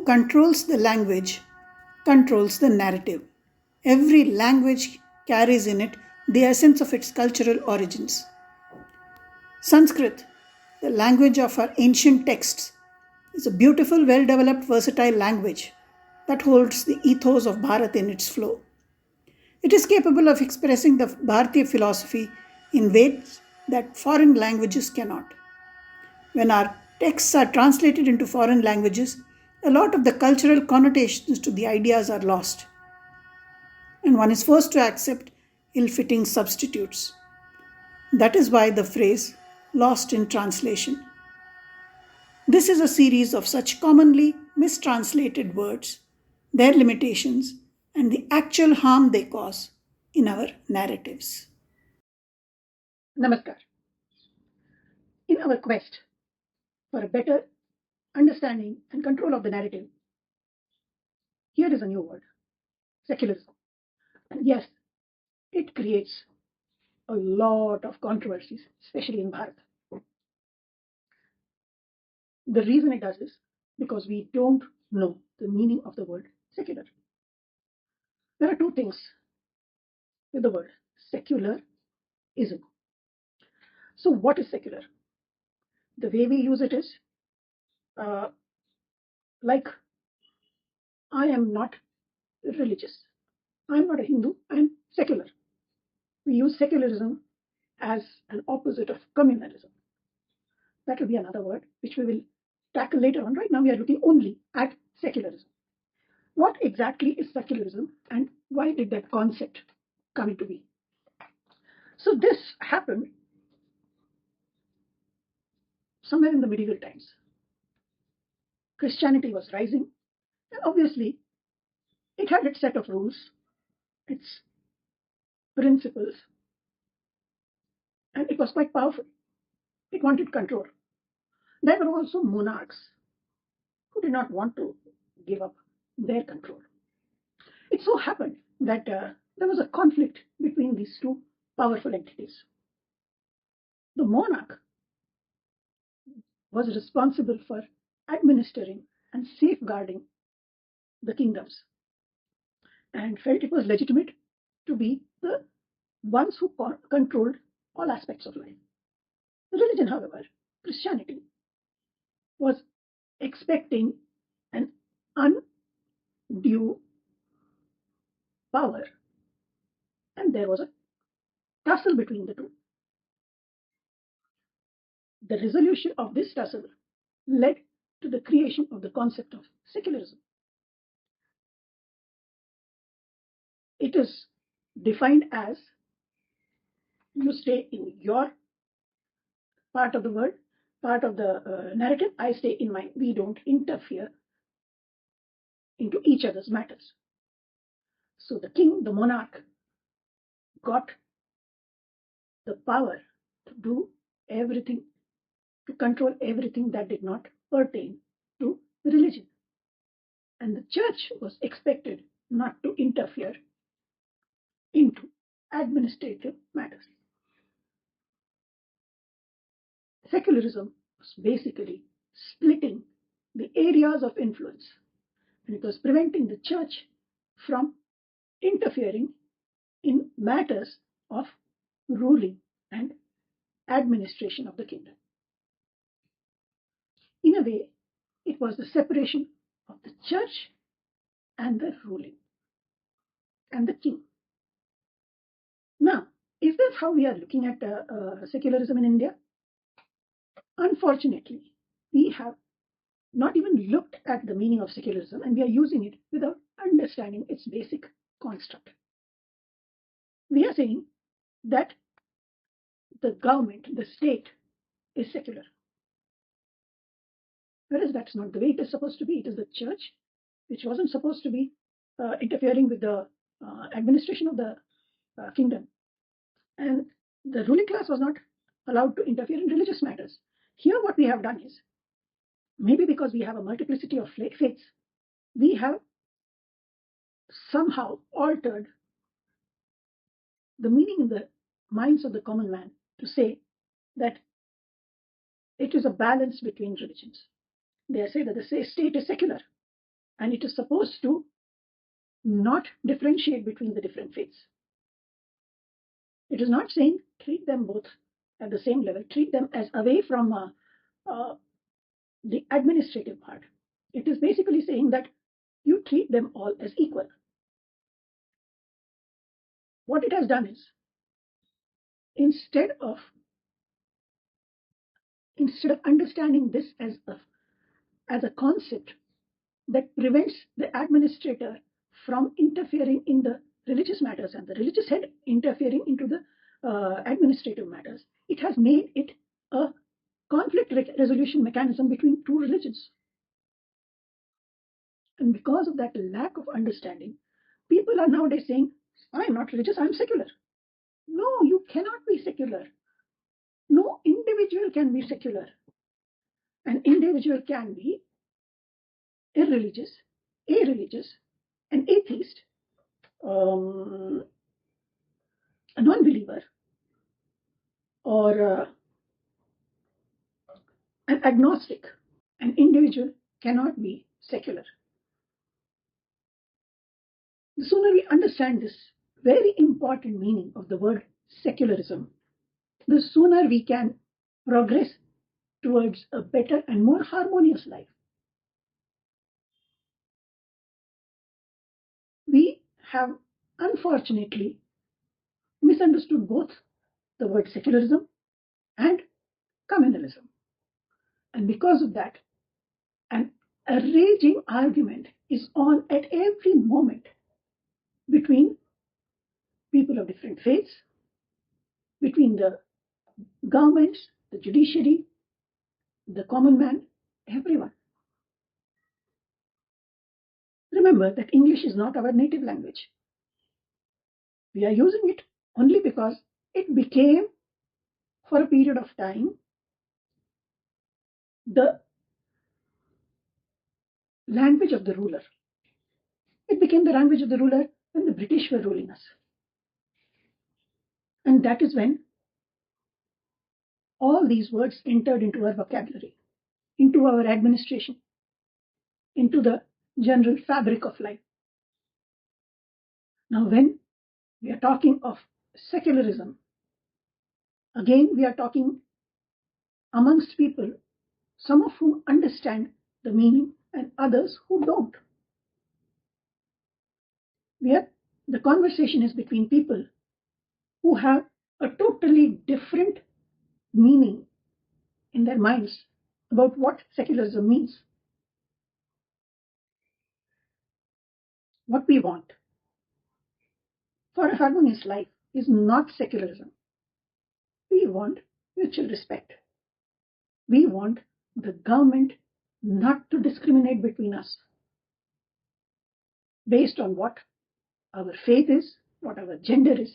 who controls the language controls the narrative. Every language carries in it the essence of its cultural origins. Sanskrit, the language of our ancient texts, is a beautiful, well developed, versatile language that holds the ethos of Bharat in its flow. It is capable of expressing the Bharatiya philosophy in ways that foreign languages cannot. When our texts are translated into foreign languages, a lot of the cultural connotations to the ideas are lost, and one is forced to accept ill fitting substitutes. That is why the phrase lost in translation. This is a series of such commonly mistranslated words, their limitations, and the actual harm they cause in our narratives. Namaskar. In our quest for a better understanding and control of the narrative, here is a new word: secularism. And yes, it creates a lot of controversies, especially in Bharat. The reason it does is because we don't know the meaning of the word secular. There are two things with the word secularism. So, what is secular? The way we use it is uh, like, I am not religious, I am not a Hindu, I am secular. We use secularism as an opposite of communalism. That will be another word which we will tackle later on. Right now, we are looking only at secularism. What exactly is secularism and why did that concept come into being? So, this happened somewhere in the medieval times. Christianity was rising, and obviously, it had its set of rules, its principles, and it was quite powerful. It wanted control. There were also monarchs who did not want to give up their control. It so happened that there was a conflict between these two powerful entities. The monarch was responsible for administering and safeguarding the kingdoms and felt it was legitimate to be the ones who controlled all aspects of life. The religion, however, Christianity, was expecting an undue power, and there was a tussle between the two. The resolution of this tussle led to the creation of the concept of secularism. It is defined as you stay in your part of the world, part of the narrative, I stay in mine. We don't interfere into each other's matters. So the king, the monarch, got the power to do everything, to control everything that did not pertain to religion. And the church was expected not to interfere into administrative matters. Secularism was basically splitting the areas of influence, and it was preventing the church from interfering in matters of ruling and administration of the kingdom. In a way, it was the separation of the church and the ruling and the king. Now, is this how we are looking at secularism in India? Unfortunately, we have not even looked at the meaning of secularism, and we are using it without understanding its basic construct. We are saying that the government, the state, is secular. Whereas that's not the way it is supposed to be. It is the church, which wasn't supposed to be interfering with the administration of the kingdom. And the ruling class was not allowed to interfere in religious matters. Here, what we have done is, maybe because we have a multiplicity of faiths, we have somehow altered the meaning in the minds of the common man to say that it is a balance between religions. They say that the state is secular, and it is supposed to not differentiate between the different faiths. It is not saying treat them both at the same level, treat them as away from the administrative part. It is basically saying that you treat them all as equal. What it has done is, instead of understanding this as a concept that prevents the administrator from interfering in the religious matters and the religious head interfering into the administrative matters, it has made it a conflict resolution mechanism between two religions. And because of that lack of understanding, people are nowadays saying, I'm not religious, I'm secular. No, you cannot be secular. No individual can be secular. An individual can be irreligious, a-religious, an atheist, a non-believer, or an agnostic. An individual cannot be secular. The sooner we understand this very important meaning of the word secularism, the sooner we can progress towards a better and more harmonious life. We have unfortunately misunderstood both the word secularism and communalism. And because of that, a raging argument is on at every moment between people of different faiths, between the governments, the judiciary, the common man, everyone. Remember that English is not our native language. We are using it only because it became, for a period of time, the language of the ruler. It became the language of the ruler when the British were ruling us. And that is when all these words entered into our vocabulary, into our administration, into the general fabric of life. Now, when we are talking of secularism, again, we are talking amongst people, some of whom understand the meaning and others who don't. The conversation is between people who have a totally different meaning in their minds about what secularism means. What we want for a harmonious life is not secularism. We want mutual respect. We want the government not to discriminate between us based on what our faith is, what our gender is,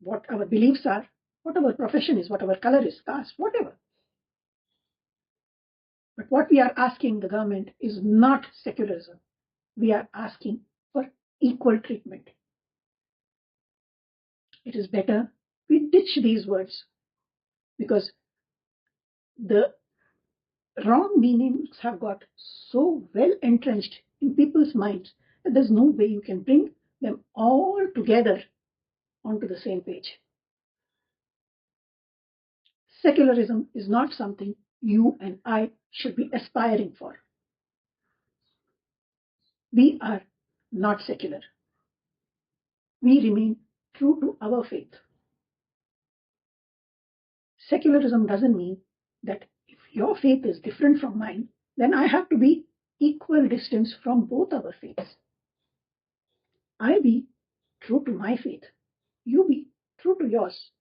what our beliefs are, what our profession is, what our color is, caste, whatever. But what we are asking the government is not secularism. We are asking for equal treatment. It is better we ditch these words because the wrong meanings have got so well entrenched in people's minds that there's no way you can bring them all together onto the same page. Secularism is not something you and I should be aspiring for. We are not secular. We remain true to our faith. Secularism doesn't mean that if your faith is different from mine, then I have to be equal distance from both our faiths. I be true to my faith. You be true to yours.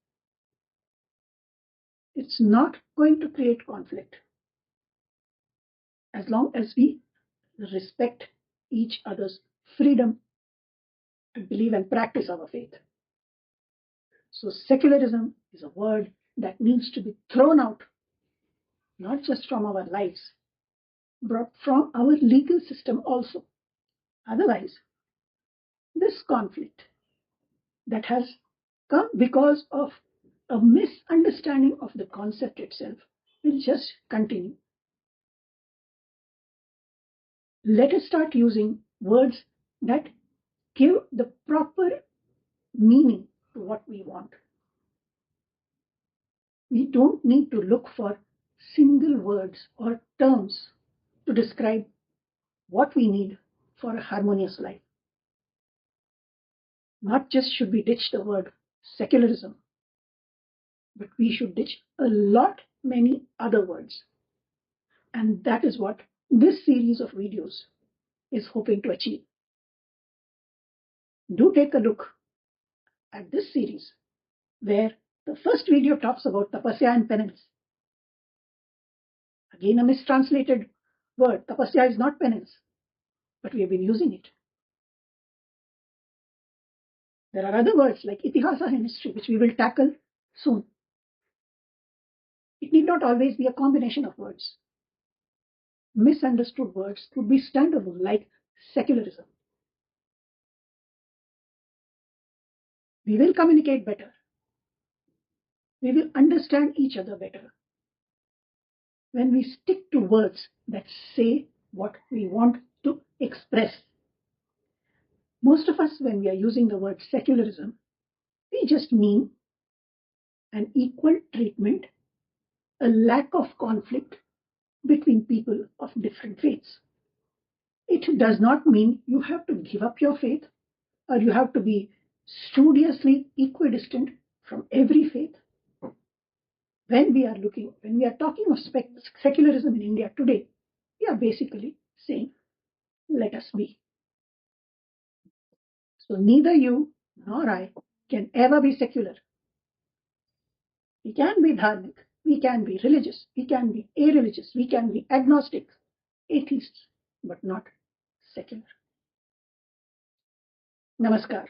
It's not going to create conflict as long as we respect each other's freedom to believe and practice our faith. So secularism is a word that needs to be thrown out, not just from our lives, but from our legal system also. Otherwise, this conflict that has come because of a misunderstanding of the concept itself will just continue. Let us start using words that give the proper meaning to what we want. We don't need to look for single words or terms to describe what we need for a harmonious life. Not just should we ditch the word secularism, but we should ditch a lot many other words. And that is what this series of videos is hoping to achieve. Do take a look at this series, where the first video talks about tapasya and penance. Again, a mistranslated word. Tapasya is not penance, but we have been using it. There are other words like itihasa and history, which we will tackle soon. It need not always be a combination of words. Misunderstood words could be standalone, like secularism. We will communicate better. We will understand each other better when we stick to words that say what we want to express. Most of us, when we are using the word secularism, we just mean an equal treatment, a lack of conflict between people of different faiths. It does not mean you have to give up your faith or you have to be studiously equidistant from every faith. When we are talking of secularism in India today, we are basically saying, let us be. So neither you nor I can ever be secular. We can be dharmic, we can be religious, we can be irreligious, we can be agnostic, atheists, but not secular. Namaskar.